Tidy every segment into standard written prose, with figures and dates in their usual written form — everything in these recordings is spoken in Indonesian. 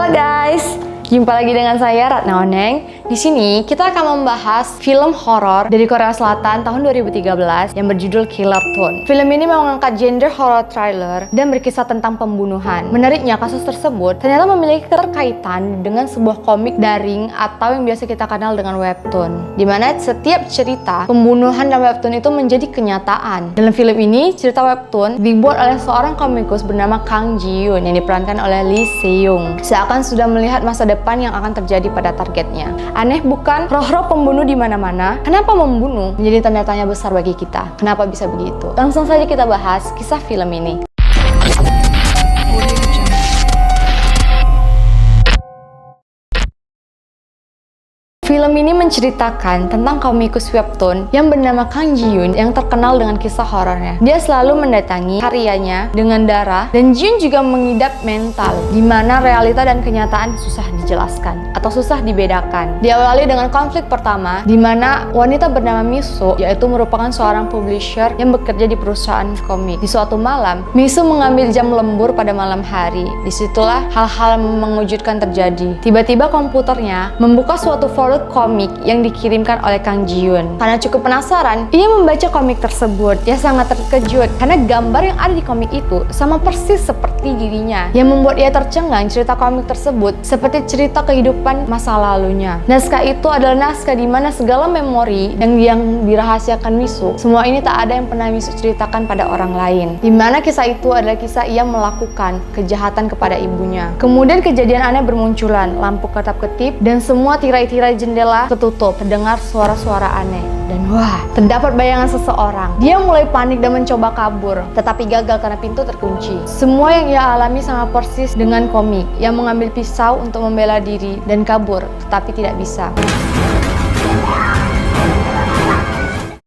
Halo guys, jumpa lagi dengan saya Ratna Oneng. Di sini kita akan membahas film horor dari Korea Selatan tahun 2013 yang berjudul Killer Tone. Film ini mengangkat genre horror thriller dan berkisah tentang pembunuhan. Menariknya, kasus tersebut ternyata memiliki keterkaitan dengan sebuah komik daring atau yang biasa kita kenal dengan webtoon, di mana setiap cerita pembunuhan dalam webtoon itu menjadi kenyataan. Dalam film ini, cerita webtoon dibuat oleh seorang komikus bernama Kang Ji-yoon yang diperankan oleh Lee Se-young. Seakan sudah melihat masa depan yang akan terjadi pada targetnya. Aneh bukan? Roh-roh pembunuh di mana-mana. Kenapa membunuh? Menjadi tanda tanya besar bagi kita. Kenapa bisa begitu? Langsung saja kita bahas kisah film ini. Film ini menceritakan tentang komikus webtoon yang bernama Kang Ji-yoon yang terkenal dengan kisah horornya. Dia selalu mendatangi karyanya dengan darah, dan Ji-yoon juga mengidap mental, di mana realita dan kenyataan susah dijelaskan atau susah dibedakan. Diawali dengan konflik pertama, di mana wanita bernama Miso, yaitu merupakan seorang publisher yang bekerja di perusahaan komik. Di suatu malam, Miso mengambil jam lembur pada malam hari. Disitulah hal-hal mengejutkan terjadi. Tiba-tiba komputernya membuka suatu folder komik yang dikirimkan oleh Kang Ji-yoon. Karena cukup penasaran, ia membaca komik tersebut. Ia sangat terkejut karena gambar yang ada di komik itu sama persis seperti dirinya, yang membuat ia tercengang. Cerita komik tersebut seperti cerita kehidupan masa lalunya. Naskah itu adalah naskah di mana segala memori yang dirahasiakan Miso, semua ini tak ada yang pernah Miso ceritakan pada orang lain. Di mana kisah itu adalah kisah ia melakukan kejahatan kepada ibunya. Kemudian kejadian aneh bermunculan, lampu ketap-ketip dan semua tirai-tirai jendela ketutup, terdengar suara-suara aneh. Dan wah, terdapat bayangan seseorang. Dia mulai panik dan mencoba kabur, tetapi gagal karena pintu terkunci. Semua yang ia alami sama persis dengan komik, yang mengambil pisau untuk membela diri dan kabur, tetapi tidak bisa.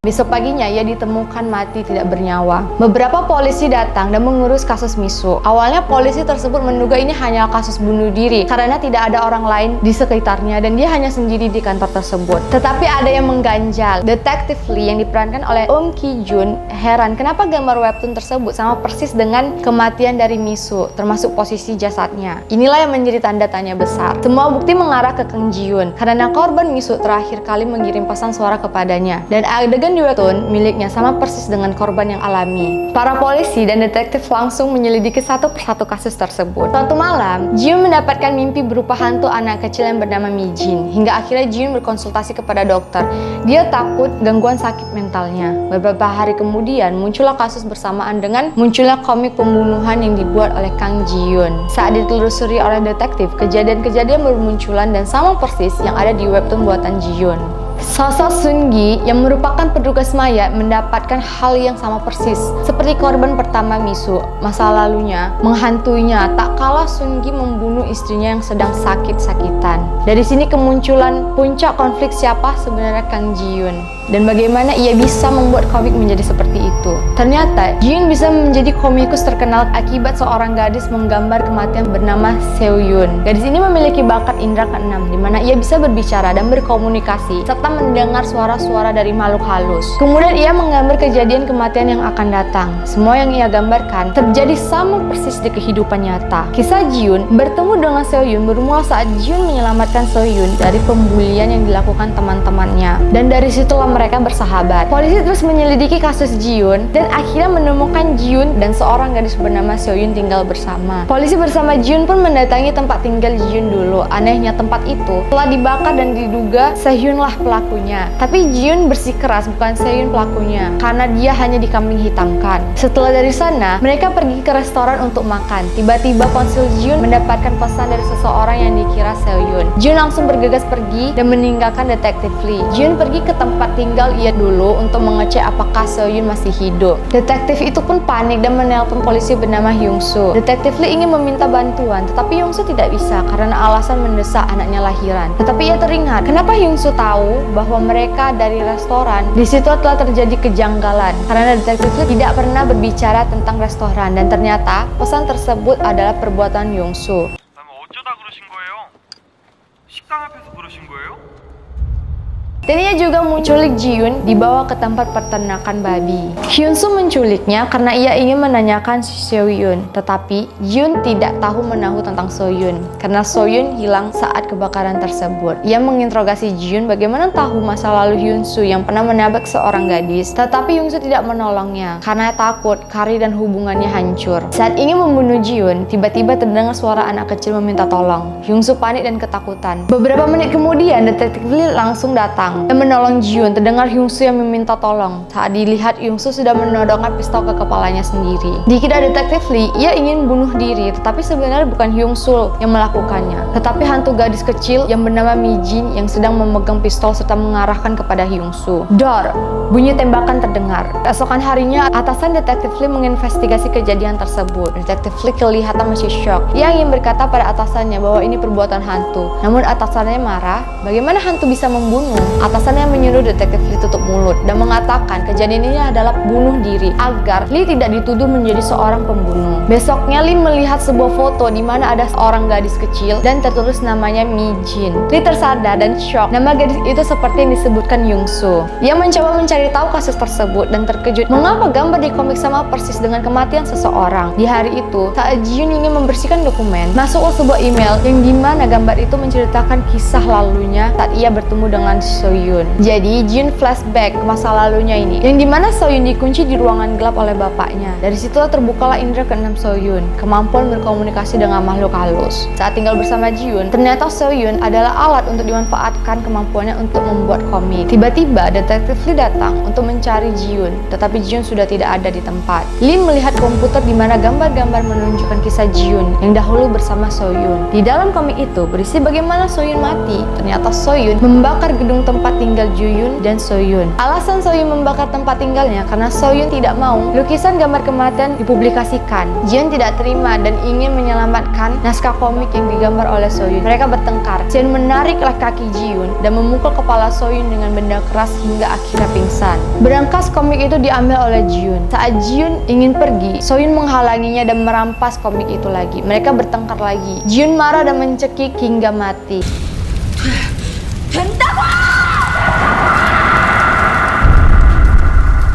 Besok paginya ia ditemukan mati tidak bernyawa. Beberapa polisi datang dan mengurus kasus Miso. Awalnya polisi tersebut menduga ini hanya kasus bunuh diri karena tidak ada orang lain di sekitarnya dan dia hanya sendiri di kantor tersebut. Tetapi ada yang mengganjal. Detektif Lee yang diperankan oleh Eun Ki-jun heran kenapa gambar webtoon tersebut sama persis dengan kematian dari Miso, termasuk posisi jasadnya. Inilah yang menjadi tanda tanya besar. Semua bukti mengarah ke Kang Ji-yoon karena korban Miso terakhir kali mengirim pesan suara kepadanya, dan adegan di webtoon miliknya sama persis dengan korban yang alami. Para polisi dan detektif langsung menyelidiki satu persatu kasus tersebut. Suatu malam, Ji-yoon mendapatkan mimpi berupa hantu anak kecil yang bernama Mi-jin. Hingga akhirnya Ji-yoon berkonsultasi kepada dokter. Dia takut gangguan sakit mentalnya. Beberapa hari kemudian muncullah kasus bersamaan dengan munculnya komik pembunuhan yang dibuat oleh Kang Ji-yoon. Saat ditelusuri oleh detektif, kejadian-kejadian bermunculan dan sama persis yang ada di webtoon buatan Ji-yoon. Sosok Sun-gi yang merupakan petugas mayat mendapatkan hal yang sama persis seperti korban pertama Miso. Masa lalunya menghantuinya, tak kalah Sun-gi membunuh istrinya yang sedang sakit-sakitan. Dari sini kemunculan puncak konflik siapa sebenarnya Kang Ji-yoon dan bagaimana ia bisa membuat komik menjadi seperti itu. Ternyata Ji-yoon bisa menjadi komikus terkenal akibat seorang gadis menggambar kematian bernama Seo-yoon. Gadis ini memiliki bakat indera keenam di mana ia bisa berbicara dan berkomunikasi serta mendengar suara-suara dari makhluk halus. Kemudian ia menggambar kejadian kematian yang akan datang. Semua yang ia gambarkan terjadi sama persis di kehidupan nyata. Kisah Ji-yoon bertemu dengan Seo-yoon bermula saat Ji-yoon menyelamatkan Seo-yoon dari pembulian yang dilakukan teman-temannya, dan dari situlah mereka bersahabat. Polisi terus menyelidiki kasus Ji-yoon dan akhirnya menemukan Ji-yoon dan seorang gadis bernama Seo-yoon tinggal bersama. Polisi bersama Ji-yoon pun mendatangi tempat tinggal Ji-yoon dulu. Anehnya tempat itu telah dibakar dan diduga Seo-yoon lah pelakunya. Tapi Ji-yoon bersikeras bukan Seo-yoon pelakunya karena dia hanya dikambing hitamkan. Setelah dari sana, mereka pergi ke restoran untuk makan. Tiba-tiba konsul Ji-yoon mendapatkan pesan dari seseorang yang dikira Seo-yoon. Ji-yoon langsung bergegas pergi dan meninggalkan detektif Lee. Ji-yoon pergi ke tempat tinggal ia dulu untuk mengecek apakah Seo-yoon masih hidup. Detektif itu pun panik dan menelpon polisi bernama Hyung-soo. Detektif Lee ingin meminta bantuan, tetapi Hyung-soo tidak bisa karena alasan mendesak anaknya lahiran. Tetapi ia teringat, kenapa Hyung-soo tahu bahwa mereka dari restoran? Di situ telah terjadi kejanggalan karena detektif Lee tidak pernah berbicara tentang restoran dan ternyata pesan tersebut adalah perbuatan 어쩌다 그러신 거예요? 식당 앞에서 그러신 거예요? Dan ia juga menculik Ji-yoon dibawa ke tempat peternakan babi. Hyun-soo menculiknya karena ia ingin menanyakan So-yoon, tetapi Ji-yoon tidak tahu menahu tentang So-yoon karena So-yoon hilang saat kebakaran tersebut. Ia menginterogasi Ji-yoon bagaimana tahu masa lalu Hyun-soo yang pernah menabrak seorang gadis, tetapi Hyun-soo tidak menolongnya karena takut Kari dan hubungannya hancur. Saat ingin membunuh Ji-yoon, tiba-tiba terdengar suara anak kecil meminta tolong. Hyun-soo panik dan ketakutan. Beberapa menit kemudian, detektif Lee langsung datang dan menolong Ji-yoon. Terdengar Hyun-soo yang meminta tolong. Saat dilihat, Hyun-soo sudah menodongkan pistol ke kepalanya sendiri. Dikira detektif Lee, ia ingin bunuh diri, tetapi sebenarnya bukan Hyun-soo yang melakukannya, tetapi hantu gadis kecil yang bernama Mi-jin yang sedang memegang pistol serta mengarahkan kepada Hyun-soo. Dor! Bunyi tembakan terdengar. Keesokan harinya, atasan detektif Lee menginvestigasi kejadian tersebut. Detektif Lee kelihatan masih shock. Ia ingin berkata pada atasannya bahwa ini perbuatan hantu. Namun atasannya marah. Bagaimana hantu bisa membunuh? Atasannya menyuruh detektif Lee tutup mulut dan mengatakan kejadian ini adalah bunuh diri agar Lee tidak dituduh menjadi seorang pembunuh. Besoknya Lee melihat sebuah foto di mana ada seorang gadis kecil dan tertulis namanya Mi-jin. Lee tersadar dan shock. Nama gadis itu seperti yang disebutkan Hyun-soo. Ia mencoba mencari tahu kasus tersebut dan terkejut mengapa gambar di komik sama persis dengan kematian seseorang. Di hari itu, saat Ji-yoon ingin membersihkan dokumen, masuklah sebuah email yang dimana gambar itu menceritakan kisah lalunya saat ia bertemu dengan So-yoon. Jadi Ji-yoon flashback ke masa lalunya ini, yang dimana So-yoon dikunci di ruangan gelap oleh bapaknya. Dari situlah terbukalah indera keenam So-yoon, kemampuan berkomunikasi dengan makhluk halus. Saat tinggal bersama Ji-yoon, ternyata So-yoon adalah alat untuk dimanfaatkan kemampuannya untuk membuat komik. Tiba-tiba detektif Lee datang untuk mencari Ji-yoon, tetapi Ji-yoon sudah tidak ada di tempat. Lee melihat komputer di mana gambar-gambar menunjukkan kisah Ji-yoon yang dahulu bersama So-yoon. Di dalam komik itu berisi bagaimana So-yoon mati. Ternyata So-yoon membakar gedung tempat tinggal Ju-yoon dan So-yoon. Alasan So-yoon membakar tempat tinggalnya karena So-yoon tidak mau lukisan gambar kematian dipublikasikan. Ji-yoon tidak terima dan ingin menyelamatkan naskah komik yang digambar oleh So-yoon. Mereka bertengkar. So-yoon menarik kaki Ji-yoon dan memukul kepala So-yoon dengan benda keras hingga akhirnya pingsan. Berangkas komik itu diambil oleh Ji-yoon. Saat Ji-yoon ingin pergi, So-yoon menghalanginya dan merampas komik itu lagi. Mereka bertengkar lagi. Ji-yoon marah dan mencekik hingga mati.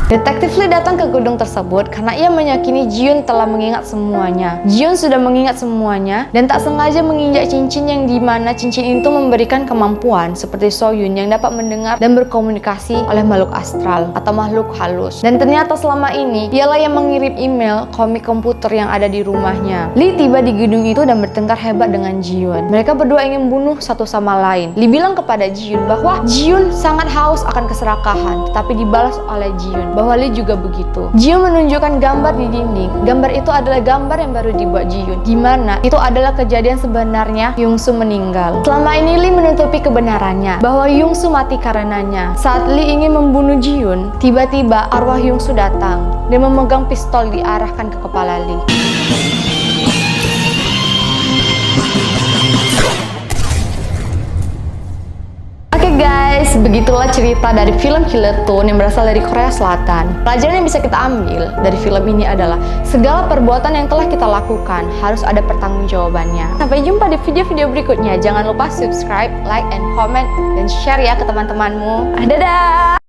Detektif Lee datang ke gedung tersebut karena ia meyakini Ji-yoon telah mengingat semuanya. Ji-yoon sudah mengingat semuanya dan tak sengaja menginjak cincin yang dimana cincin itu memberikan kemampuan seperti So-yoon yang dapat mendengar dan berkomunikasi oleh makhluk astral atau makhluk halus. Dan ternyata selama ini dialah yang mengirim email komik komputer yang ada di rumahnya. Lee tiba di gedung itu dan bertengkar hebat dengan Ji-yoon. Mereka berdua ingin bunuh satu sama lain. Lee bilang kepada Ji-yoon bahwa Ji-yoon sangat haus akan keserakahan, tetapi dibalas oleh Ji-yoon bahwa Lee juga begitu. Ji-yoon menunjukkan gambar di dinding. Gambar itu adalah gambar yang baru dibuat Ji-yoon, di mana itu adalah kejadian sebenarnya Hyun-soo meninggal. Selama ini Lee menutupi kebenarannya bahwa Hyun-soo mati karenanya. Saat Lee ingin membunuh Ji-yoon, tiba-tiba arwah Hyun-soo datang dan memegang pistol diarahkan ke kepala Lee. Guys, begitulah cerita dari film Killer Tune yang berasal dari Korea Selatan. Pelajaran yang bisa kita ambil dari film ini adalah segala perbuatan yang telah kita lakukan harus ada pertanggungjawabannya. Sampai jumpa di video-video berikutnya. Jangan lupa subscribe, like, and comment, dan share ya ke teman-temanmu. Dadah!